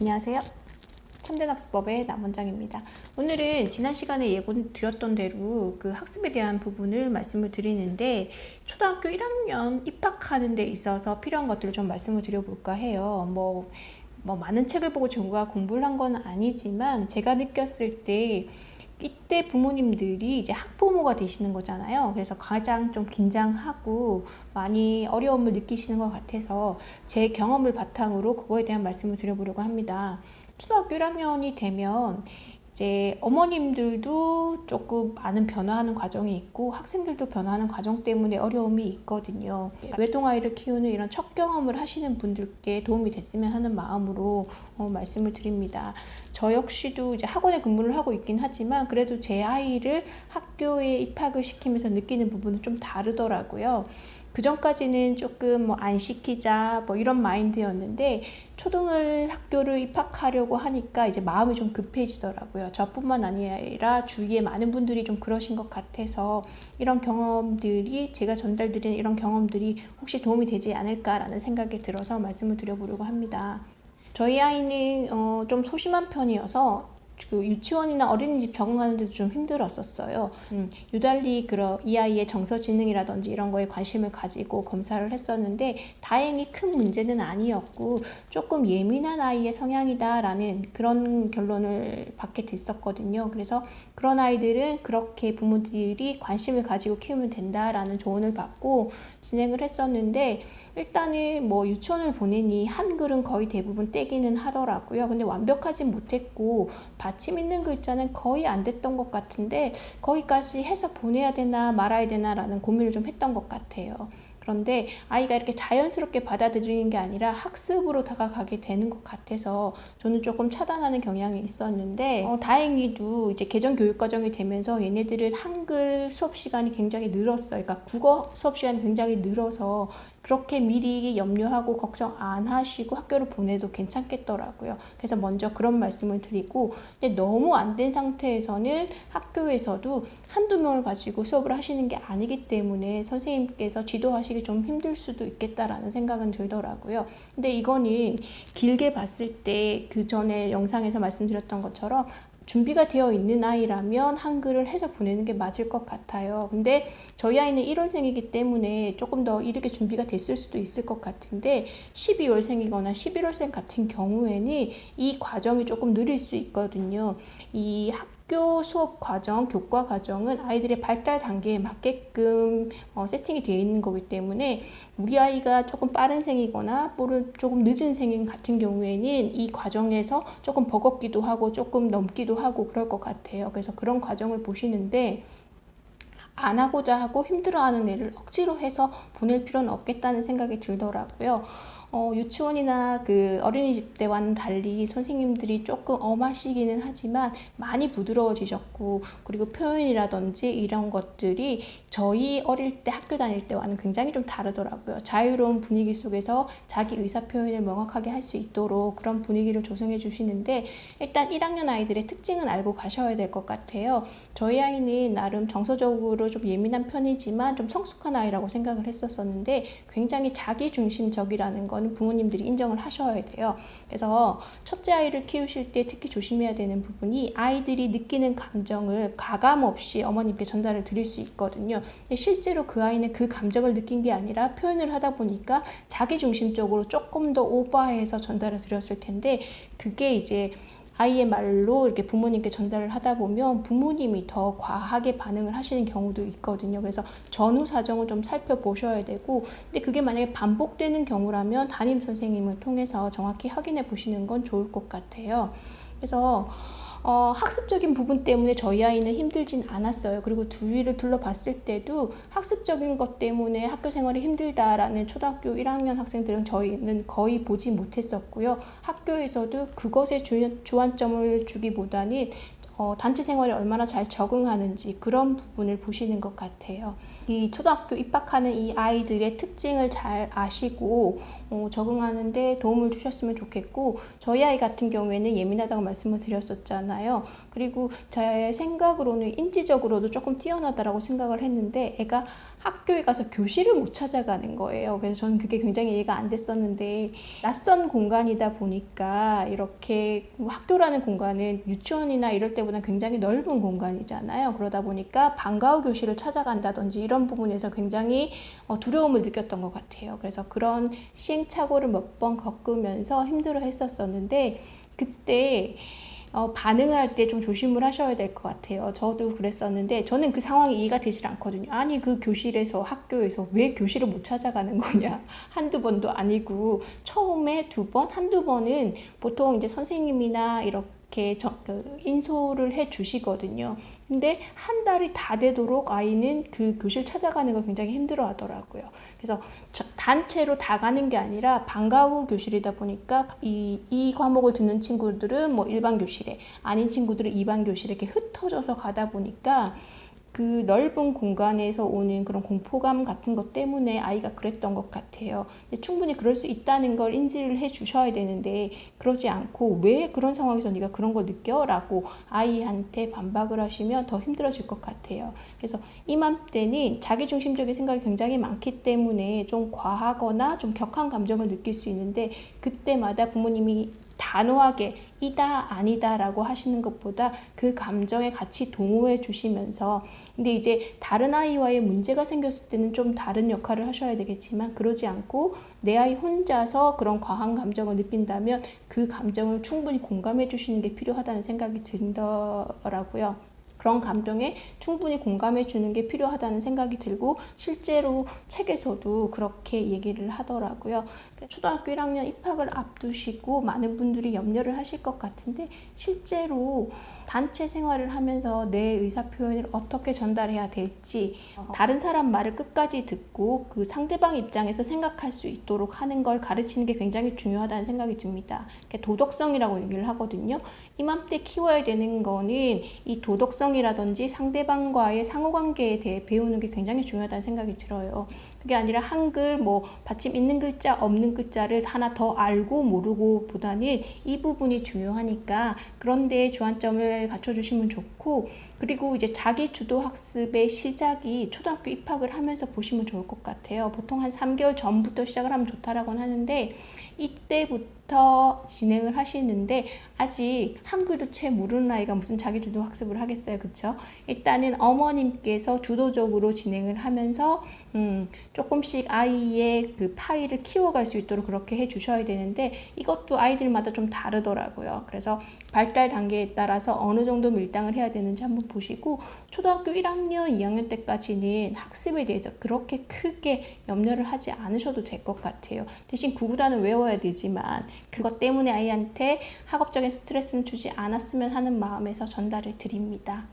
안녕하세요. 참된학습법의 남원장입니다. 오늘은 지난 시간에 예고 드렸던 대로 그 학습에 대한 부분을 말씀을 드리는데, 초등학교 1학년 입학하는 데 있어서 필요한 것들을 좀 말씀을 드려볼까 해요. 많은 책을 보고 전과 공부를 한 건 아니지만, 제가 느꼈을 때 이때 부모님들이 이제 학부모가 되시는 거잖아요. 그래서 가장 좀 긴장하고 많이 어려움을 느끼시는 것 같아서 제 경험을 바탕으로 그거에 대한 말씀을 드려보려고 합니다. 초등학교 1학년이 되면 이제 어머님들도 조금 많은 변화하는 과정이 있고 학생들도 변화하는 과정 때문에 어려움이 있거든요. 외동아이를 키우는 이런 첫 경험을 하시는 분들께 도움이 됐으면 하는 마음으로 말씀을 드립니다. 저 역시도 이제 학원에 근무를 하고 있긴 하지만 그래도 제 아이를 학교에 입학을 시키면서 느끼는 부분은 좀 다르더라고요. 그 전까지는 조금 안 시키자 이런 마인드였는데, 초등을 학교를 입학하려고 하니까 이제 마음이 좀 급해지더라고요. 저뿐만 아니라 주위에 많은 분들이 좀 그러신 것 같아서 이런 경험들이, 제가 전달드리는 이런 경험들이 혹시 도움이 되지 않을까라는 생각이 들어서 말씀을 드려보려고 합니다. 저희 아이는 좀 소심한 편이어서 그 유치원이나 어린이집 적응하는데도 좀 힘들었었어요. 유달리 이 아이의 정서지능이라든지 이런 거에 관심을 가지고 검사를 했었는데 다행히 큰 문제는 아니었고 조금 예민한 아이의 성향이다라는 그런 결론을 받게 됐었거든요. 그래서 그런 아이들은 그렇게 부모들이 관심을 가지고 키우면 된다라는 조언을 받고 진행을 했었는데, 일단은 유치원을 보내니 한글은 거의 대부분 떼기는 하더라고요. 근데 완벽하진 못했고 받침 있는 글자는 거의 안 됐던 것 같은데, 거기까지 해서 보내야 되나 말아야 되나 라는 고민을 좀 했던 것 같아요. 그런데 아이가 이렇게 자연스럽게 받아들이는 게 아니라 학습으로 다가가게 되는 것 같아서 저는 조금 차단하는 경향이 있었는데, 다행히도 이제 개정 교육 과정이 되면서 얘네들은 한글 수업 시간이 굉장히 늘었어요. 그러니까 국어 수업 시간이 굉장히 늘어서 그렇게 미리 염려하고 걱정 안 하시고 학교를 보내도 괜찮겠더라고요. 그래서 먼저 그런 말씀을 드리고, 근데 너무 안 된 상태에서는 학교에서도 한두 명을 가지고 수업을 하시는 게 아니기 때문에 선생님께서 지도하시기 좀 힘들 수도 있겠다라는 생각은 들더라고요. 근데 이거는 길게 봤을 때 그 전에 영상에서 말씀드렸던 것처럼 준비가 되어 있는 아이라면 한글을 해서 보내는 게 맞을 것 같아요. 근데 저희 아이는 1월생이기 때문에 조금 더 이르게 준비가 됐을 수도 있을 것 같은데, 12월생이거나 11월생 같은 경우에는 이 과정이 조금 느릴 수 있거든요. 이 학교 수업 과정, 교과 과정은 아이들의 발달 단계에 맞게끔 세팅이 되어 있는 거기 때문에 우리 아이가 조금 빠른 생이거나 조금 늦은 생인 같은 경우에는 이 과정에서 조금 버겁기도 하고 조금 넘기도 하고 그럴 것 같아요. 그래서 그런 과정을 보시는데, 안 하고자 하고 힘들어하는 애를 억지로 해서 보낼 필요는 없겠다는 생각이 들더라고요. 유치원이나 그 어린이집 때와는 달리 선생님들이 조금 엄하시기는 하지만 많이 부드러워지셨고, 그리고 표현이라든지 이런 것들이 저희 어릴 때 학교 다닐 때와는 굉장히 좀 다르더라고요. 자유로운 분위기 속에서 자기 의사 표현을 명확하게 할 수 있도록 그런 분위기를 조성해 주시는데, 일단 1학년 아이들의 특징은 알고 가셔야 될 것 같아요. 저희 아이는 나름 정서적으로 좀 예민한 편이지만 좀 성숙한 아이라고 생각을 했었는데, 굉장히 자기중심적이라는 건 부모님들이 인정을 하셔야 돼요. 그래서 첫째 아이를 키우실 때 특히 조심해야 되는 부분이, 아이들이 느끼는 감정을 가감 없이 어머님께 전달을 드릴 수 있거든요. 근데 실제로 그 아이는 그 감정을 느낀 게 아니라 표현을 하다 보니까 자기중심적으로 조금 더 오버해서 전달을 드렸을 텐데, 그게 이제 아이의 말로 이렇게 부모님께 전달을 하다 보면 부모님이 더 과하게 반응을 하시는 경우도 있거든요. 그래서 전후 사정을 좀 살펴보셔야 되고, 근데 그게 만약에 반복되는 경우라면 담임 선생님을 통해서 정확히 확인해 보시는 건 좋을 것 같아요. 그래서 학습적인 부분 때문에 저희 아이는 힘들진 않았어요. 그리고 주위를 둘러봤을 때도 학습적인 것 때문에 학교 생활이 힘들다라는 초등학교 1학년 학생들은 저희는 거의 보지 못했었고요. 학교에서도 그것에 주안점을 주기보다는 단체 생활에 얼마나 잘 적응하는지 그런 부분을 보시는 것 같아요. 이 초등학교 입학하는 이 아이들의 특징을 잘 아시고 적응하는데 도움을 주셨으면 좋겠고, 저희 아이 같은 경우에는 예민하다고 말씀을 드렸었잖아요. 그리고 제 생각으로는 인지적으로도 조금 뛰어나다라고 생각을 했는데 애가 학교에 가서 교실을 못 찾아가는 거예요. 그래서 저는 그게 굉장히 이해가 안 됐었는데, 낯선 공간이다 보니까 이렇게 학교라는 공간은 유치원이나 이럴 때보다 굉장히 넓은 공간이잖아요. 그러다 보니까 방과 후 교실을 찾아간다든지 이런 부분에서 굉장히 두려움을 느꼈던 것 같아요. 그래서 그런 시행착오를 몇 번 겪으면서 힘들어 했었었는데, 그때 반응을 할 때 좀 조심을 하셔야 될 것 같아요. 저도 그랬었는데 저는 그 상황이 이해가 되질 않거든요. 아니 그 교실에서 학교에서 왜 교실을 못 찾아가는 거냐. 한두 번도 아니고 처음에 두 번, 한두 번은 보통 이제 선생님이나 이렇게 인솔을 해 주시거든요. 근데 한 달이 다 되도록 아이는 그 교실 찾아가는 걸 굉장히 힘들어 하더라고요. 그래서 단체로 다 가는 게 아니라 방과 후 교실이다 보니까 이 과목을 듣는 친구들은 뭐 일반 교실에, 아닌 친구들은 2반 교실에 이렇게 흩어져서 가다 보니까 그 넓은 공간에서 오는 그런 공포감 같은 것 때문에 아이가 그랬던 것 같아요. 충분히 그럴 수 있다는 걸 인지를 해 주셔야 되는데, 그러지 않고 왜 그런 상황에서 네가 그런 걸 느껴? 라고 아이한테 반박을 하시면 더 힘들어질 것 같아요. 그래서 이맘때는 자기중심적인 생각이 굉장히 많기 때문에 좀 과하거나 좀 격한 감정을 느낄 수 있는데, 그때마다 부모님이 단호하게 이다 아니다 라고 하시는 것보다 그 감정에 같이 동호해 주시면서, 근데 이제 다른 아이와의 문제가 생겼을 때는 좀 다른 역할을 하셔야 되겠지만, 그러지 않고 내 아이 혼자서 그런 과한 감정을 느낀다면 그 감정을 충분히 공감해 주시는 게 필요하다는 생각이 들더라고요. 그런 감정에 충분히 공감해 주는 게 필요하다는 생각이 들고, 실제로 책에서도 그렇게 얘기를 하더라고요. 초등학교 1학년 입학을 앞두시고 많은 분들이 염려를 하실 것 같은데, 실제로 단체 생활을 하면서 내 의사 표현을 어떻게 전달해야 될지, 다른 사람 말을 끝까지 듣고 그 상대방 입장에서 생각할 수 있도록 하는 걸 가르치는 게 굉장히 중요하다는 생각이 듭니다. 도덕성이라고 얘기를 하거든요. 이맘때 키워야 되는 거는 이 도덕성이라든지 상대방과의 상호관계에 대해 배우는 게 굉장히 중요하다는 생각이 들어요. 그게 아니라 한글 뭐 받침 있는 글자 없는 글자를 하나 더 알고 모르고 보다는 이 부분이 중요하니까 그런 데에 주안점을 갖춰주시면 좋고, 그리고 이제 자기 주도 학습의 시작이 초등학교 입학을 하면서 보시면 좋을 것 같아요. 보통 한 3개월 전부터 시작을 하면 좋다라고 하는데, 이때부터 진행을 하시는데 아직 한글도 채 모르는 아이가 무슨 자기 주도 학습을 하겠어요, 그쵸? 일단은 어머님께서 주도적으로 진행을 하면서 조금씩 아이의 그 파일을 키워갈 수 있도록 그렇게 해 주셔야 되는데, 이것도 아이들마다 좀 다르더라고요. 그래서 발달 단계에 따라서 어느 정도 밀당을 해야 되는지 한번 보시고, 초등학교 1학년, 2학년 때까지는 학습에 대해서 그렇게 크게 염려를 하지 않으셔도 될 것 같아요. 대신 구구단은 외워야 되지만 그것 때문에 아이한테 학업적인 스트레스는 주지 않았으면 하는 마음에서 전달을 드립니다.